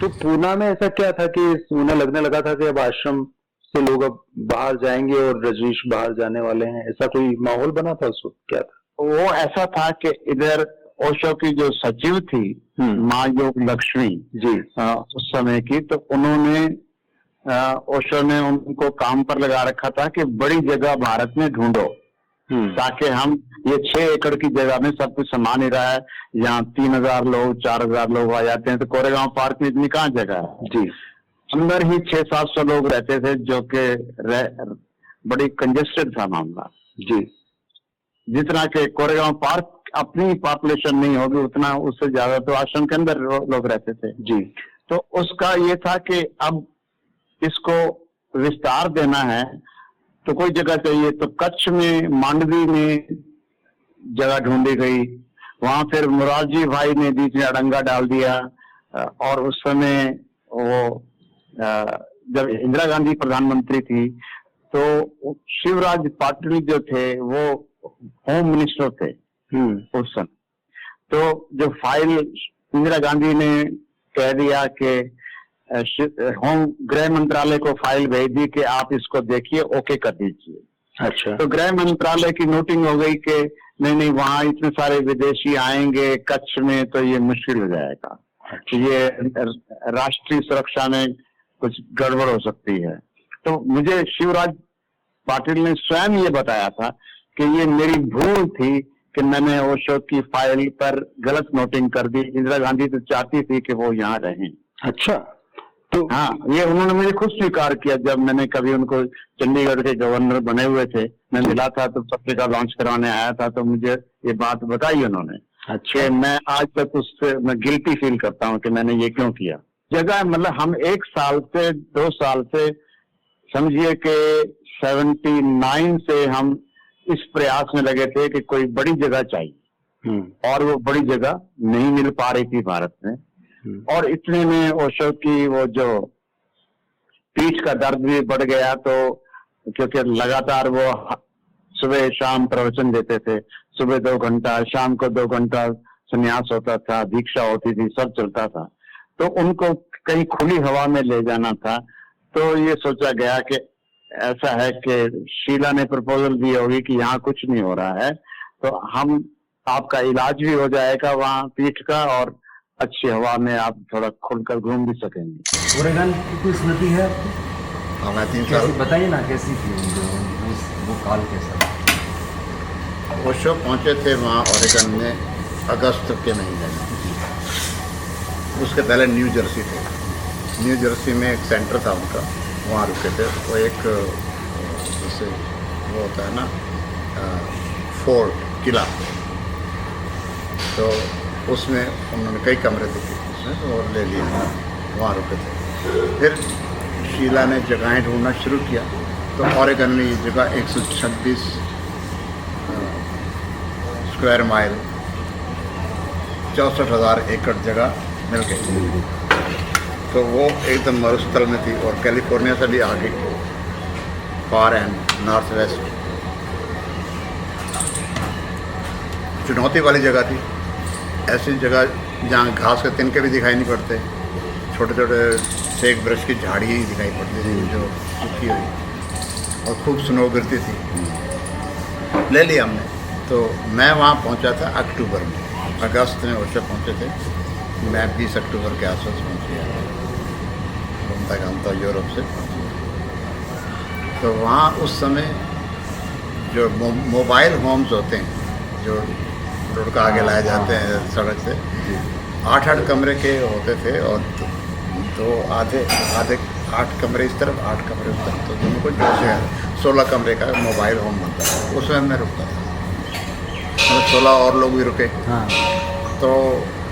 तो पूना में ऐसा क्या था कि उन्हें लगने लगा था कि अब आश्रम से लोग अब बाहर जाएंगे और रजनीश बाहर जाने वाले हैं, ऐसा कोई माहौल बना था उस वक्त, क्या था? वो ऐसा था कि इधर ओशो की जो सचिव थी माँ योग लक्ष्मी जी, उस समय की, तो उन्होंने ओशो ने उनको काम पर लगा रखा था कि बड़ी जगह भारत में ढूंढो ताकि हम ये 6 एकड़ की जगह में सब कुछ समा नहीं रहा है, यहाँ 3000 लोग 4000 लोग आ जाते हैं, तो कोरेगांव पार्क में इतनी कहाँ जगह है जी, अंदर ही 600-700 लोग रहते थे, जो कि बड़ी कंजेस्टेड था मामला जी, जितना कि कोरेगांव पार्क अपनी पॉपुलेशन नहीं होगी उतना, उससे ज्यादा तो आश्रम के अंदर लोग रहते थे जी। तो उसका ये था कि अब इसको विस्तार देना है तो कोई जगह चाहिए, तो कच्छ में मांडवी में जगह ढूंढी गई, वहां फिर मुरारजी भाई ने बीच में अड़ंगा डाल दिया और उस समय वो जब इंदिरा गांधी प्रधानमंत्री थी तो शिवराज पाटिल जो थे वो होम मिनिस्टर थे उस समय, तो जो फाइल इंदिरा गांधी ने कह दिया कि होम गृह मंत्रालय को फाइल भेज दी कि आप इसको देखिए, ओके कर दीजिए। अच्छा। तो गृह मंत्रालय की नोटिंग हो गई कि नहीं नहीं वहां इतने सारे विदेशी आएंगे कच्छ में तो ये मुश्किल हो जाएगा, ये राष्ट्रीय सुरक्षा में कुछ गड़बड़ हो सकती है। तो मुझे शिवराज पाटिल ने स्वयं ये बताया था कि ये मेरी भूल थी कि मैंने ओशो की फाइल पर गलत नोटिंग कर दी, इंदिरा गांधी तो चाहती थी कि वो यहाँ रहें। अच्छा, तो हाँ, ये उन्होंने मुझे खुद स्वीकार किया जब मैंने कभी उनको चंडीगढ़ के गवर्नर बने हुए थे, मैं मिला था तो पत्रिका लॉन्च करवाने आया था, तो मुझे ये बात बताई उन्होंने। अच्छा। कि मैं आज तक उससे मैं गिल्टी फील करता हूँ कि मैंने ये क्यों किया। जगह मतलब हम 1 साल से 2 साल से समझिए कि 79 से हम इस प्रयास में लगे थे कि कोई बड़ी जगह चाहिए और वो बड़ी जगह नहीं मिल पा रही थी भारत में। और इतने में ओशो की वो जो पीठ का दर्द भी बढ़ गया, तो क्योंकि लगातार वो सुबह शाम प्रवचन देते थे, सुबह 2 घंटा, शाम को 2 घंटा संन्यास होता था, दीक्षा होती थी, सब चलता था, तो उनको कहीं खुली हवा में ले जाना था। तो ये सोचा गया कि ऐसा है कि शीला ने प्रपोजल दी होगी कि यहाँ कुछ नहीं हो रहा है, तो हम आपका इलाज भी हो जाएगा वहाँ पीठ का और अच्छी हवा में आप थोड़ा खुलकर घूम भी सकेंगे। ओरेगन की कोई स्मृति है आपकी? हाँ, मैं 3 साल बताइए ना, कैसी थी वो काल कैसा? ओशो पहुँचे थे वहाँ ओरेगन में अगस्त के महीने में। उसके पहले न्यू जर्सी थे, न्यू जर्सी में एक सेंटर था उनका, वहाँ रुके थे। वो एक जैसे वो होता है ना फोर्ट, किला, तो उसमें उन्होंने कई कमरे थे उसमें, तो और ले लिए, वहाँ रुके थे। फिर शीला ने जगहें ढूंढना शुरू किया, तो ओरेगन में ये जगह 126 स्क्वायर माइल 64,000 एकड़ जगह मिल गई, तो वो एकदम मरुस्थल में थी और कैलिफोर्निया से भी आगे, फार एंड नॉर्थ वेस्ट चुनौती वाली जगह थी। ऐसी जगह जहाँ घास के तिनके भी दिखाई नहीं पड़ते, छोटे छोटे सेक ब्रश की झाड़ियाँ ही दिखाई पड़ती थी जो सूखी हुई, और खूब स्नो गिरती थी। ले लिया हमने, तो मैं वहाँ पहुँचा था अक्टूबर में, अगस्त में ओशो पहुँचे थे, मैं 20 अक्टूबर के आसपास पहुँची, घूमता घामता यूरोप से पहुँची। तो वहाँ उस समय जो मोबाइल होम्स होते हैं जो रोड का आगे लाए जाते हैं सड़क से, 8-8 कमरे के होते थे, और तो आधे 8 कमरे इस तरफ 8 कमरे उस तरफ, तो दोनों को जो से 16 कमरे का मोबाइल होम बनता था। उसमें मैं रुकता था, मतलब 16 और लोग भी रुके। हाँ। तो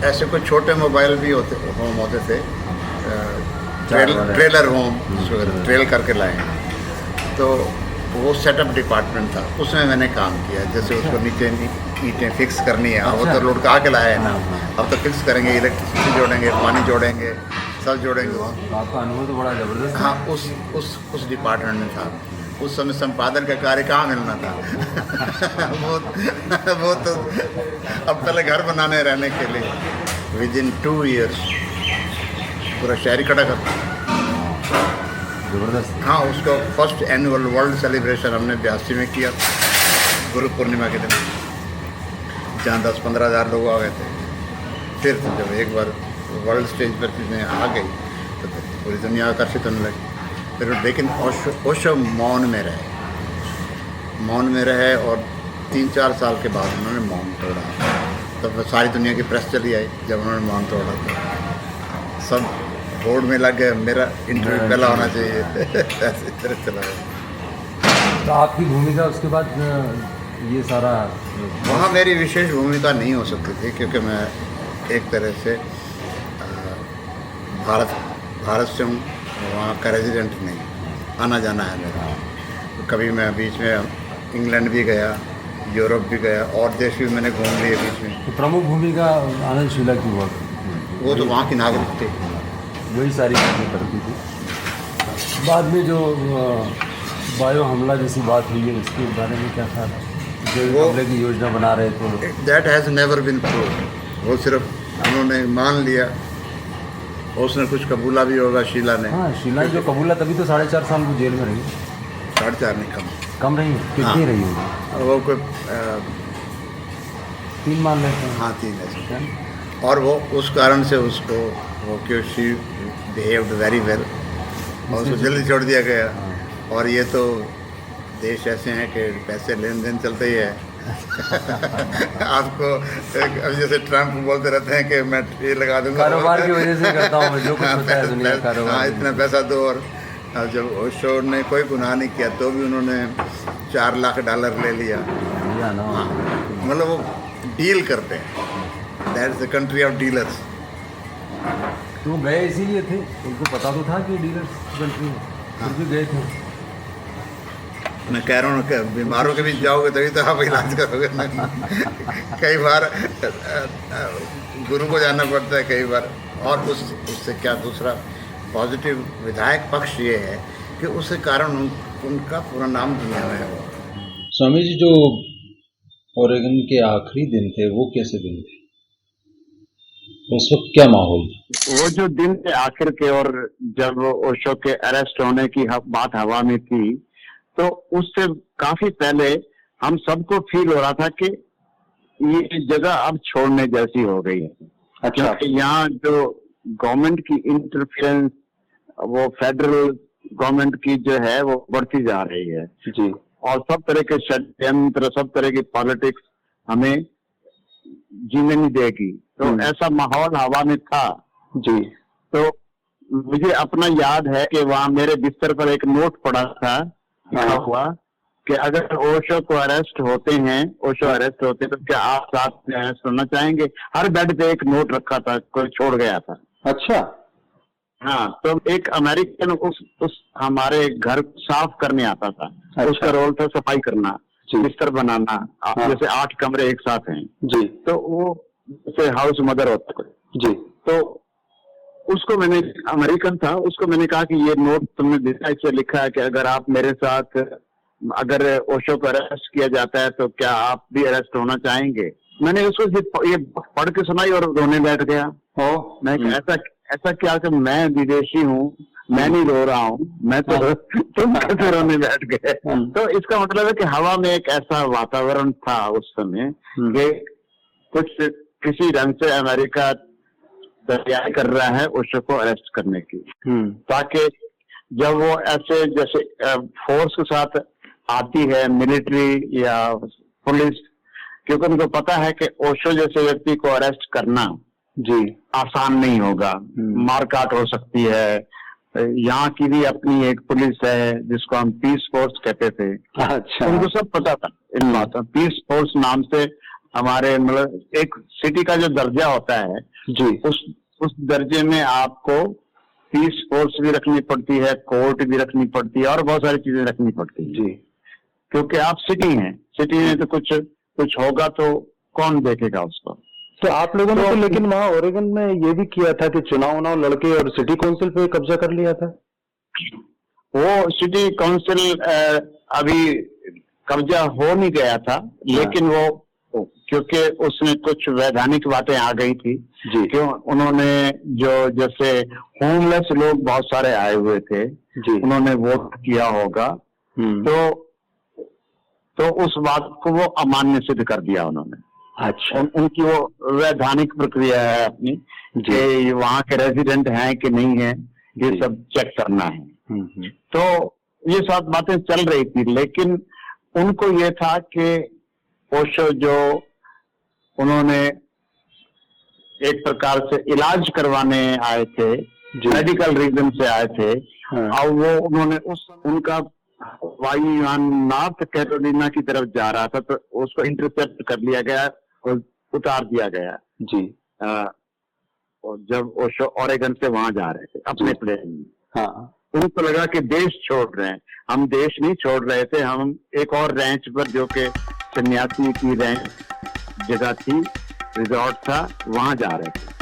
ऐसे कोई छोटे मोबाइल भी होम होते थे, ट्रेलर होम, ट्रेल करके लाए, तो वो सेटअप डिपार्टमेंट था, उसमें मैंने काम किया। जैसे उसको नीचे ईंटें फिक्स करनी है, वो तो लुढ़का के लाए हैं, अब तो फिक्स करेंगे, इलेक्ट्रिसिटी जोड़ेंगे, पानी जोड़ेंगे, सब जोड़ेंगे। आपका अनुभव तो बड़ा जबरदस्त। हाँ, उस डिपार्टमेंट में था। उस समय संपादन का कार्य कहाँ मिलना था। वो तो अब पहले घर बनाने रहने के लिए विद इन 2 years पूरा शहर इकट्ठा करता। जबरदस्त। हाँ, उसका फर्स्ट एनुअल वर्ल्ड सेलिब्रेशन हमने 82 में किया, गुरु पूर्णिमा के दिन, जहाँ 10-15 हज़ार लोग आ गए थे। फिर जब एक बार वर्ल्ड स्टेज पर चीज़ें आ गई तो पूरी दुनिया आकर्षित होने लगी। फिर लेकिन ओशो मौन में रहे और 3-4 साल के बाद उन्होंने मौन तोड़ा। तब सारी दुनिया की प्रेस चली आई जब उन्होंने मौन तोड़ा, तो सब बोर्ड में लग गए मेरा इंटरव्यू पहला होना चाहिए। ऐसे तरह चला गया। तो आपकी भूमिका उसके बाद ये सारा वहाँ मेरी विशेष भूमिका नहीं हो सकती थी, क्योंकि मैं एक तरह से भारत से हूँ, वहाँ का रेजिडेंट नहीं, आना जाना है मेरा। तो कभी मैं बीच में इंग्लैंड भी गया, यूरोप भी गया, और देश भी मैंने घूम लिए बीच में। तो प्रमुख भूमिका आनंद शीला की हुआ, वो तो वहाँ की नागरिक थे, वही सारी चीज़ें करती थी। बाद में जो बायो हमला जैसी बात हुई है, उसके बारे में क्या ख्याल है? जो हमले की योजना बना रहे थे, that has never been proved. वो सिर्फ उन्होंने मान लिया, उसने कुछ कबूला भी होगा शीला ने। हाँ, शीला जो कबूला, तभी तो 4.5 साल वो जेल में रही। 4.5 नहीं, कम रही, कितनी हाँ, रही होगी? वो कोई 3 मान लेते हैं। हाँ, 3 ऐसे। और वो उस कारण से उसको वो कि शी बिहेव्ड वेरी वेल, और उसको जल्दी छोड़ दिया गया। और ये तो देश ऐसे हैं कि पैसे लेन देन चलते ही है। आपको अब जैसे ट्रम्प बोलते रहते हैं कि मैं ये लगा दूंगा, कारोबार की वजह से करता हूँ मैं, जो कुछ होता है दुनिया का कारोबार। हाँ, इतना पैसा दो। और अब जब ओशो ने कोई गुनाह नहीं किया तो भी उन्होंने $4 लाख ले लिया। ना, हाँ, मतलब वो डील करते हैं, that is the country of dealers. तो गए इसीलिए थे, उनको पता तो था कि डीलर्स कंट्री है, फिर भी गए थे। मैं कह रहा हूँ कि बीमारों के बीच जाओगे तभी तो आप इलाज करोगे। कई बार गुरु को जाना पड़ता है, कई बार। और उससे क्या दूसरा पॉजिटिव विधायक पक्ष ये है कि उसके कारण उनका पूरा नाम दुनिया में है। स्वामी जी, जो ओरेगन के आखिरी दिन थे वो कैसे दिन थे? उस वक्त क्या माहौल था? वो जो दिन थे आखिर के, और जब ओशो के अरेस्ट होने की बात हवा में थी, तो उससे काफी पहले हम सबको फील हो रहा था कि ये जगह अब छोड़ने जैसी हो गई है। अच्छा। यहाँ जो गवर्नमेंट की इंटरफेरेंस, वो फेडरल गवर्नमेंट की जो है वो बढ़ती जा रही है जी, और सब तरह के षड्यंत्र, सब तरह की पॉलिटिक्स हमें जीने नहीं देगी। तो ऐसा माहौल हवा में था जी। तो मुझे अपना याद है कि वहाँ मेरे बिस्तर पर एक नोट पड़ा था, लिखा हुआ कि अगर ओशो को अरेस्ट होते हैं, ओशो अरेस्ट होते हैं तो क्या आप साथ में अरेस्ट होना चाहेंगे? हर बेड पे एक नोट रखा था, कोई छोड़ गया था। अच्छा। हाँ, तो एक अमेरिकन उस हमारे घर साफ करने आता था। अच्छा। उसका रोल था सफाई करना, बिस्तर बनाना। हाँ। जैसे 8 कमरे एक साथ हैं जी, तो वो जैसे हाउस मदर होता है जी। तो उसको मैंने, अमेरिकन था, उसको मैंने कहा कि ये नोट तुमने देखा, इससे लिखा है कि अगर आप मेरे साथ, अगर ओशो को अरेस्ट किया जाता है तो क्या आप भी अरेस्ट होना चाहेंगे? मैंने उसको ये पढ़ के सुनाई और रोने बैठ गया। मैं ऐसा क्या कि मैं विदेशी हूँ, मैं नहीं रो रहा हूँ, मैं तो तुम कैसे रोने बैठ गए? तो इसका मतलब है कि हवा में एक ऐसा वातावरण था उस समय कि कुछ किसी ढंग से अमेरिका तैयारी कर रहा है ओशो को अरेस्ट करने की, ताकि जब वो ऐसे जैसे फोर्स के साथ आती है, मिलिट्री या पुलिस, क्योंकि उनको पता है कि ओशो जैसे व्यक्ति को अरेस्ट करना जी आसान नहीं होगा, मारकाट हो सकती है। यहाँ की भी अपनी एक पुलिस है जिसको हम पीस फोर्स कहते थे। अच्छा। उनको सब पता था इन बातों। पीस फोर्स नाम से हमारे, मतलब एक सिटी का जो दर्जा होता है जी, उस दर्जे में आपको पीस फोर्स भी रखनी पड़ती है, कोर्ट भी रखनी पड़ती है और बहुत सारी चीजें रखनी पड़ती है जी। क्योंकि आप सिटी हैं, सिटी में तो कुछ होगा तो कौन देखेगा उसको। तो आप लोगों ने तो लेकिन वहाँ ओरेगन में ये भी किया था कि चुनाव लड़के और सिटी काउंसिल पे कब्जा कर लिया था। वो सिटी काउंसिल अभी कब्जा हो नहीं गया था, लेकिन वो क्योंकि उसमें कुछ वैधानिक बातें आ गई थी। जी क्यों उन्होंने जो जैसे होमलेस लोग बहुत सारे आए हुए थे, जी उन्होंने वोट किया होगा, तो उस बात को वो अमान्य सिद्ध कर दिया उन्होंने। अच्छा उनकी वो वैधानिक प्रक्रिया है अपनी कि वहाँ के रेजिडेंट हैं कि नहीं है, ये सब चेक करना है। तो ये सब बातें चल रही थी, लेकिन उनको ये था कि ओशो जो उन्होंने एक प्रकार से इलाज करवाने आए थे, मेडिकल रीजन से आए थे, और वो उन्होंने उनका वायुयान नॉर्थ कैरोलिना की तरफ जा रहा था, तो उसको इंटरसेप्ट कर लिया गया और उतार दिया गया जी। और जब ओशो ओरेगन से वहां जा रहे थे अपने प्लेन में, हाँ, उनको लगा कि देश छोड़ रहे हैं। हम देश नहीं छोड़ रहे थे, हम एक और रैंच पर, जो कि सन्यासी की रैंच जगह थी, रिजॉर्ट था, वहां जा रहे थे।